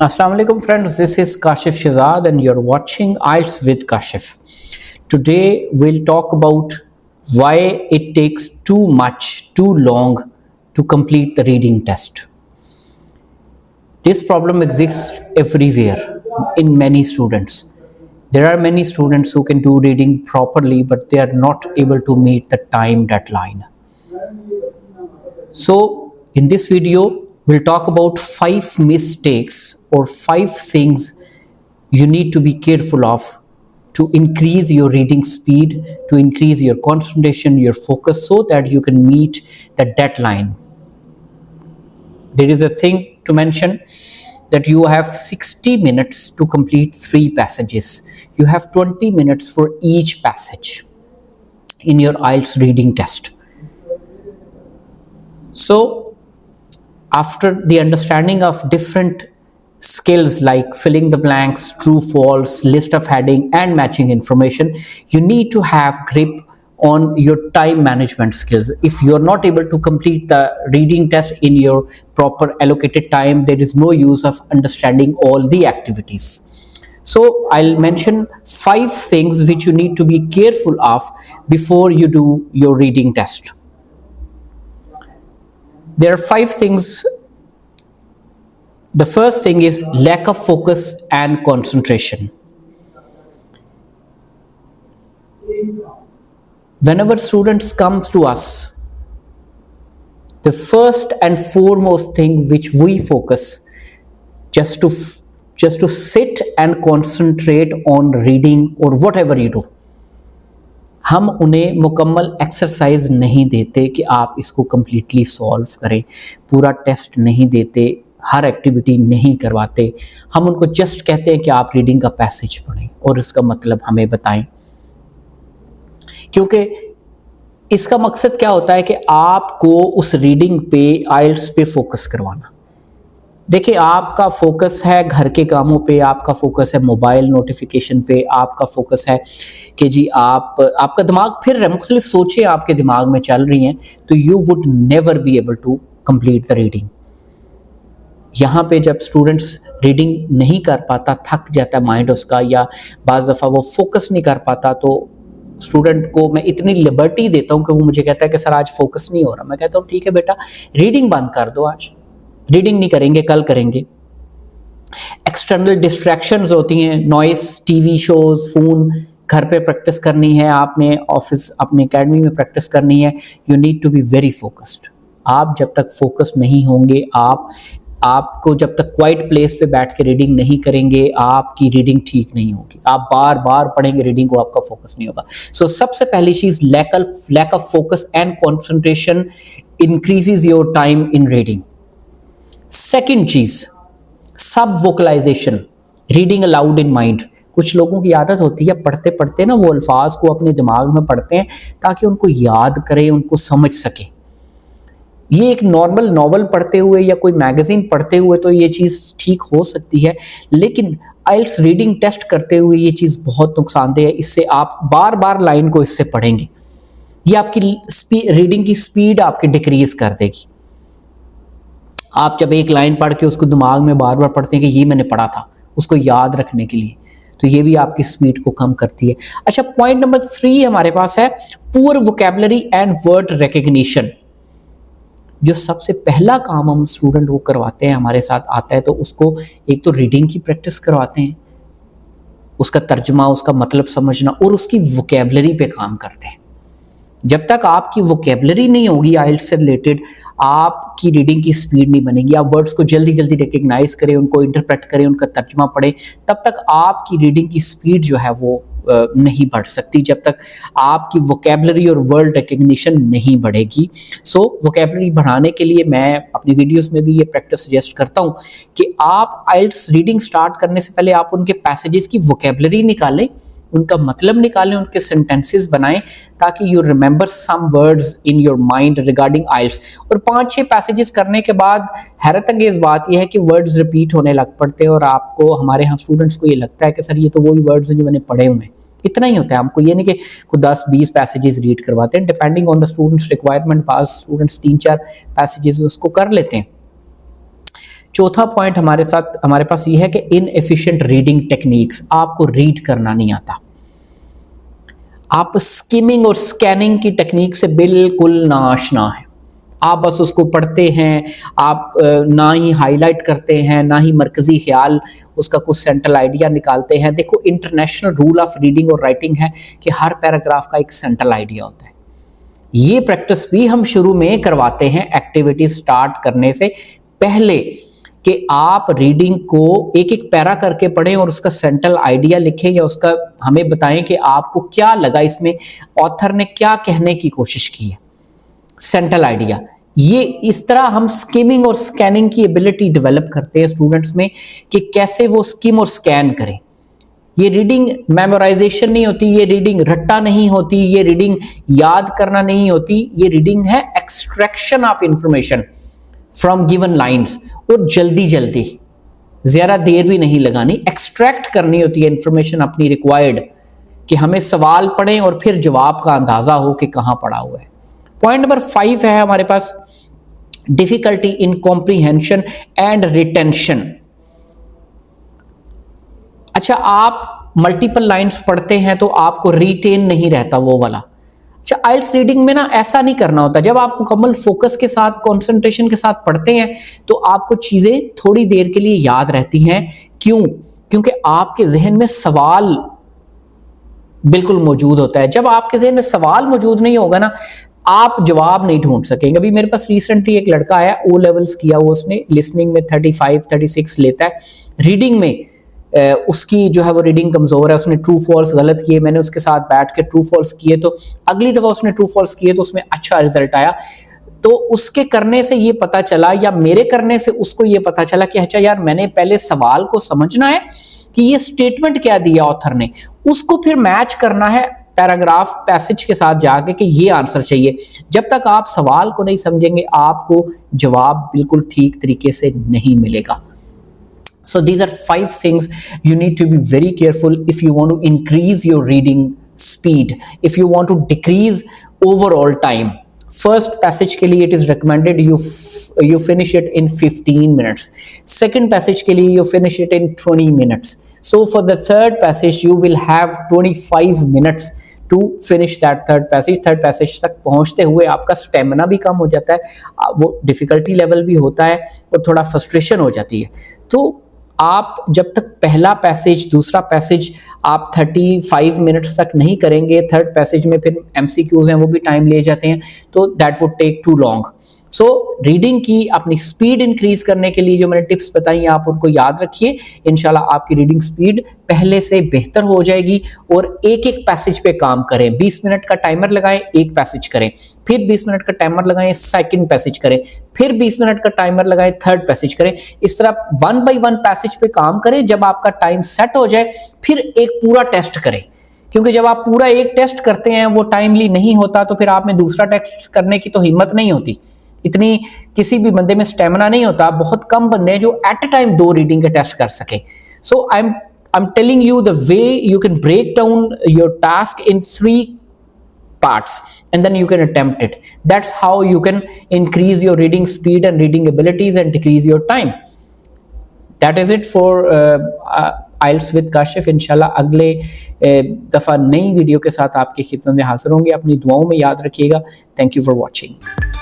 Assalamu alaikum friends, this is Kashif Shazad and you're watching IELTS with Kashif. Today we'll talk about why it takes too long to complete the reading test. This problem exists everywhere in many students. There are many students who can do reading properly but they are not able to meet the time deadline. So in this video we'll talk about 5 mistakes or 5 things you need to be careful of to increase your reading speed, to increase your concentration, your focus, so that you can meet the deadline. There is a thing to mention that you have 60 minutes to complete 3 passages. You have 20 minutes for each passage in your IELTS reading test. So after the understanding of different skills like filling the blanks, true, false, list of heading and matching information, you need to have grip on your time management skills. If you're not able to complete the reading test in your proper allocated time, there is no use of understanding all the activities. So I'll mention 5 things which you need to be careful of before you do your reading test. There are 5 things. The first thing is lack of focus and concentration. Whenever students come to us, the first and foremost thing which we focus just to sit and concentrate on reading or whatever you do. हम उन्हें मुकम्मल exercise नहीं देते कि आप इसको completely solve करें, पूरा टेस्ट नहीं देते, हर एक्टिविटी नहीं करवाते. हम उनको जस्ट कहते हैं कि आप रीडिंग का पैसेज पढ़ें और इसका मतलब हमें बताएं, क्योंकि इसका मकसद क्या होता है कि आपको उस रीडिंग पे, आइल्ट्स पे फोकस करवाना. देखिए, आपका फोकस है घर के कामों पे, आपका फोकस है मोबाइल नोटिफिकेशन पे, आपका फोकस है कि जी आपका दिमाग फिर रहा है, मुख्तलिफ सोचें आपके दिमाग में चल रही हैं, तो you would never be able to complete the reading. यहाँ पे जब स्टूडेंट्स रीडिंग नहीं कर पाता, थक जाता है माइंड उसका, या बाज़ दफ़ा वो फोकस नहीं कर पाता, तो स्टूडेंट को मैं इतनी लिबर्टी देता हूँ कि वो मुझे कहता है कि सर आज फोकस नहीं हो रहा. मैं कहता हूँ ठीक है बेटा, रीडिंग बंद कर दो, आज रीडिंग नहीं करेंगे, कल करेंगे. एक्सटर्नल डिस्ट्रैक्शंस होती हैं, नॉइस, टीवी शोज, फोन. घर पे प्रैक्टिस करनी है आपने, ऑफिस अपने एकेडमी में प्रैक्टिस करनी है. You need to be very focused. आप जब तक फोकस नहीं होंगे, आपको जब तक क्वाइट प्लेस पे बैठ के रीडिंग नहीं करेंगे, आपकी रीडिंग ठीक नहीं होगी. आप बार बार पढ़ेंगे रीडिंग को, आपका फोकस नहीं होगा. सो सबसे पहली चीज lack of focus and concentration increases your time in reading. Second चीज, subvocalization, reading aloud in mind. कुछ लोगों की आदत होती है पढ़ते पढ़ते ना वो अल्फाज को अपने दिमाग में पढ़ते हैं ताकि उनको याद करें, उनको समझ सके. ये एक नॉर्मल नॉवल पढ़ते हुए या कोई मैगजीन पढ़ते हुए तो ये चीज़ ठीक हो सकती है, लेकिन आइल्ट्स रीडिंग टेस्ट करते हुए ये चीज़ बहुत नुकसानदेह है. इससे आप बार बार लाइन को इससे पढ़ेंगे, ये आपकी रीडिंग की स्पीड आपकी डिक्रीज कर देगी. आप जब एक लाइन पढ़ के उसको दिमाग में बार बार पढ़ते हैं कि ये मैंने पढ़ा था, उसको याद रखने के लिए, तो ये भी आपकी स्पीड को कम करती है. अच्छा, पॉइंट नंबर 3 हमारे पास है poor vocabulary and word recognition. जो सबसे पहला काम हम स्टूडेंट को करवाते हैं, हमारे साथ आता है तो उसको एक तो रीडिंग की प्रैक्टिस करवाते हैं, उसका तर्जुमा, उसका मतलब समझना, और उसकी वोकैबुलरी पे काम करते हैं. जब तक आपकी वोकैबुलरी नहीं होगी आइल्ट्स से रिलेटेड, आपकी रीडिंग की स्पीड नहीं बनेगी. आप वर्ड्स को जल्दी जल्दी रिकग्नाइज करें, उनको इंटरप्रेट करें, उनका तर्जुमा पढ़ें, तब तक आपकी रीडिंग की स्पीड जो है वो नहीं बढ़ सकती, जब तक आपकी वोकैबुलरी और वर्ड रिकग्निशन नहीं बढ़ेगी. सो वोकैबुलरी बढ़ाने के लिए मैं अपनी वीडियोस में भी ये प्रैक्टिस सजेस्ट करता हूँ कि आप आइल्ट्स रीडिंग स्टार्ट करने से पहले आप उनके पैसेजेस की वोकैबुलरी निकालें, उनका मतलब निकालें, उनके सेंटेंसेस बनाएं, ताकि you remember some words in your mind regarding IELTS. और 5-6 पैसेजेस करने के बाद हैरत अंगेज बात यह है कि वर्ड्स रिपीट होने लग पड़ते हैं, और आपको, हमारे यहाँ स्टूडेंट्स को ये लगता है कि सर ये तो वही वर्ड्स हैं जो मैंने पढ़े हुए हैं. इतना ही होता है. हमको ये नहीं कि कोई 10-20 पैसेजेस रीड करवाते हैं, depending on the students requirement. Pass students 3-4 passages उसको कर लेते हैं. चौथा पॉइंट हमारे पास ये है कि इनएफिशिएंट रीडिंग टेक्निक्स, आपको रीड करना नहीं आता। आप स्किमिंग और स्कैनिंग की टेक्निक से बिल्कुल नाआशना है। आप बस उसको पढ़ते हैं, आप ना ही हाईलाइट करते हैं, ना ही मरकजी ख्याल उसका कुछ सेंट्रल आइडिया निकालते हैं। देखो, इंटरनेशनल रूल ऑफ रीडिंग और राइटिंग है कि हर पैराग्राफ का एक सेंट्रल आइडिया होता है। ये प्रैक्टिस भी हम शुरू में करवाते हैं एक्टिविटी स्टार्ट करने से पहले, कि आप रीडिंग को एक एक पैरा करके पढ़ें और उसका सेंट्रल आइडिया लिखें, या उसका हमें बताएं कि आपको क्या लगा इसमें, ऑथर ने क्या कहने की कोशिश की है, सेंट्रल आइडिया। ये इस तरह हम स्किमिंग और स्कैनिंग की एबिलिटी डेवलप करते हैं स्टूडेंट्स में कि कैसे वो स्किम और स्कैन करें। ये रीडिंग मेमोराइजेशन नहीं होती, ये रीडिंग रट्टा नहीं होती, ये रीडिंग याद करना नहीं होती, ये रीडिंग है extraction of information from given lines. और जल्दी जल्दी, ज्यादा देर भी नहीं लगानी, एक्सट्रैक्ट करनी होती है इंफॉर्मेशन अपनी रिक्वायर्ड, कि हमें सवाल पढ़ें और फिर जवाब का अंदाजा हो कि कहां पड़ा हुआ है। पॉइंट नंबर 5 है हमारे पास, difficulty in comprehension and retention. अच्छा, आप मल्टीपल लाइंस पढ़ते हैं तो आपको रिटेन नहीं रहता वो वाला। अच्छा, आइल्स रीडिंग में ना ऐसा नहीं करना होता। जब आप मुकम्मल फोकस के साथ, कंसंट्रेशन के साथ पढ़ते हैं तो आपको चीजें थोड़ी देर के लिए याद रहती हैं। क्यों? क्योंकि आपके जहन में सवाल बिल्कुल मौजूद होता है। जब आपके जहन में सवाल मौजूद नहीं होगा ना, आप जवाब नहीं ढूंढ सकेंगे। अभी मेरे पास रिसेंटली एक लड़का आया, ओ लेवल्स किया हुआ उसने, लिसनिंग में 35-36 लेता है, रीडिंग में उसकी जो है वो रीडिंग कमजोर है, उसने ट्रू फॉल्स गलत किए। मैंने उसके साथ बैठ के ट्रू फॉल्स किए, तो अगली दफा उसने ट्रू फॉल्स किए तो उसमें अच्छा रिजल्ट आया। तो उसके करने से ये पता चला, या मेरे करने से उसको ये पता चला कि अच्छा यार, मैंने पहले सवाल को समझना है कि ये स्टेटमेंट क्या दिया ऑथर ने, उसको फिर मैच करना है पैराग्राफ पैसेज के साथ जाके कि ये आंसर चाहिए। जब तक आप सवाल को नहीं समझेंगे, आपको जवाब बिल्कुल ठीक तरीके से नहीं मिलेगा। So these are 5 things you need to be very careful if you want to increase your reading speed, if you want to decrease overall time. First passage के लिए it is recommended you finish it in 15 minutes. Second passage के लिए you finish it in 20 minutes. So for the third passage you will have 25 minutes to finish that third passage. Third passage तक पहुंचते हुए आपका stamina भी कम हो जाता है, वो डिफिकल्टी लेवल भी होता है और थोड़ा फ्रस्ट्रेशन हो जाती है। तो आप जब तक पहला पैसेज, दूसरा पैसेज आप 35 मिनट्स तक नहीं करेंगे, थर्ड पैसेज में फिर एमसीक्यूज हैं वो भी टाइम ले जाते हैं, तो that would take too long. So reading की अपनी स्पीड इंक्रीज करने के लिए जो मैंने टिप्स बताई आप उनको याद रखिए। इंशाल्लाह आपकी रीडिंग स्पीड पहले से बेहतर हो जाएगी। और एक एक पैसेज पे काम करें, 20 मिनट का टाइमर लगाएं, एक पैसेज करें, फिर 20 मिनट का टाइमर लगाएं, सेकंड पैसेज करें, फिर 20 मिनट का टाइमर लगाएं, थर्ड पैसेज करें। इस तरह 1 बाय 1 पैसेज पे काम करें। जब आपका टाइम सेट हो जाए फिर एक पूरा टेस्ट करें, क्योंकि जब आप पूरा एक टेस्ट करते हैं वो टाइमली नहीं होता तो फिर आप में दूसरा टेस्ट करने की तो हिम्मत नहीं होती। इतनी किसी भी बंदे में स्टेमिना नहीं होता। बहुत कम बंदे हैं जो एट अ टाइम 2 रीडिंग के टेस्ट कर सके। So I am telling you the way you can break down your task in 3 parts and then you can attempt it. That's how you can increase your reading speed and reading abilities and decrease your time. That is it for IELTS with Kashif. इंशाल्लाह अगले दफ़ा नई video के साथ आपकी खिदमत में हाजिर होंगे। अपनी दुआओं में याद रखिएगा। Thank you for watching.